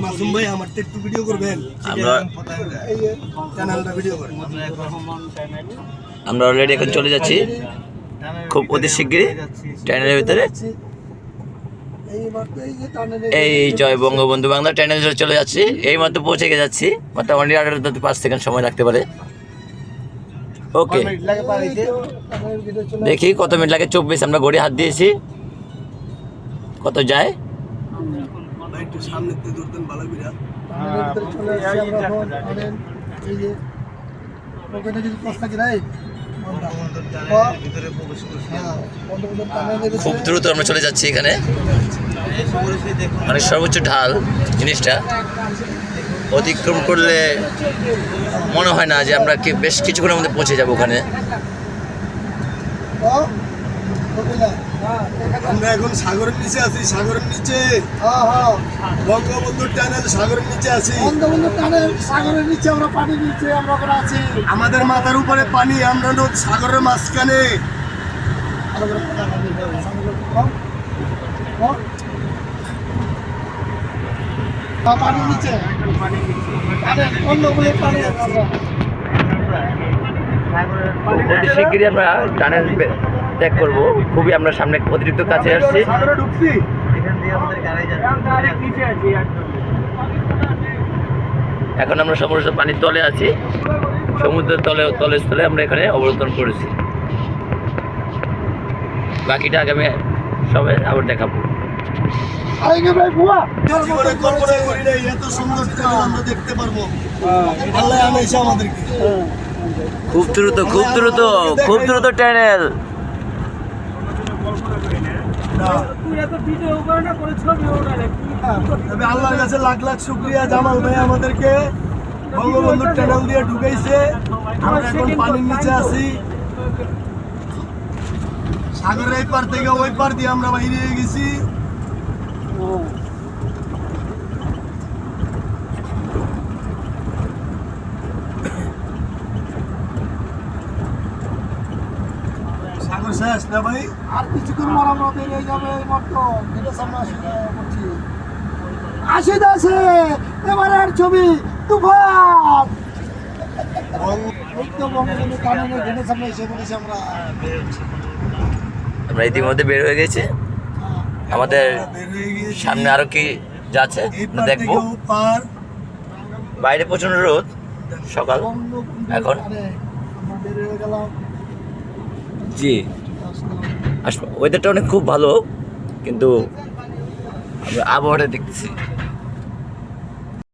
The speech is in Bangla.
মাসুম ভাই আমার একটু ভিডিও করবেন, আমরা চ্যানেলটা ভিডিও করেন। আমরা অলরেডি এখন চলে যাচ্ছি খুব অতি শিগগিরই টানেলের ভিতরে। এই জয় বঙ্গবন্ধু বাংলা টানেল চলে যাচ্ছি, এই মাত্র পৌঁছে যাচ্ছি, মোটামুটি 5 সেকেন্ড সময় লাগতে পারে। ওকে, দেখি কত মিনিট লাগে। 24, আমরা ঘড়ি হাত দিয়েছি, কত যায়। একটু সামনে দূরতেন ভালো বিরা খুব দ্রুত আমরা চলে যাচ্ছি। এখানে মানে সর্বোচ্চ ঢাল জিনিসটা অতিক্রম করলে মনে হয় না যে আমরা বেশ কিছুক্ষণের মধ্যে পৌঁছে যাব ওখানে। আমরা এখন সাগরের নিচে আছি, সাগরের নিচে বঙ্গবন্ধু টানেল সাগরের নিচে আছি। বঙ্গবন্ধু টানেল সাগরের নিচে, আমরা পানির নিচে আমরা ওখানে আছি। আমাদের মাথার উপরে পানি, আমরা সাগরের মাঝখানে। পানির নিচে বঙ্গবন্ধু টানেল অতি শিগগিরই আমরা টানেল ত্যাগ করবো। খুবই আমরা সামনে অতিরিক্ত কাছে আসছি। সাগরে ঢুকছি, এখন আমরা সমস্ত পানির তলে আছি, সমুদ্রের তলে স্থলে আমরা এখানে অবতরণ করেছি। বাকিটা আগামী সবাই আবার দেখাবো। জীবনে কল্পনা করি নাই এত সুন্দর টানেল আমরা দেখতে পারবো। আল্লাহ আনাইছে আমাদেরকে। খুব দ্রুত, খুব দ্রুত, খুব দ্রুত টানেল। তবে আল্লাহর কাছে লাখ লাখ শুকরিয়া, জামাল ভাই আমাদেরকে বঙ্গবন্ধু টানেল দিয়ে ঢুকাইছে। আমরা এখন পানির নিচে আছি, সাগরের এই পার থেকে ওই পার দিয়ে আমরা বাইরে গেছি। সাগর শেষ না ভাই? আর কিছুক্ষণ পর আমরা বেরিয়ে যাবে এই মাত্র গেটের সামনে করছি। আসে এবারের ছবি তুফান। এই তো বঙ্গবন্ধু টানেলের গেটের সামনে এসে বলেছি আমরা। আমরা ইতিমধ্যে বের হয়ে গেছি। আমাদের সামনে আরো কি যাচ্ছে দেখবো। বাইরে প্রচন্ড রোদ, সকাল এখন। আমরা বেরিয়ে গেলাম। জি, ওয়েদারটা অনেক খুব ভালো, কিন্তু আমরা আবহাওয়াটা দেখতেছি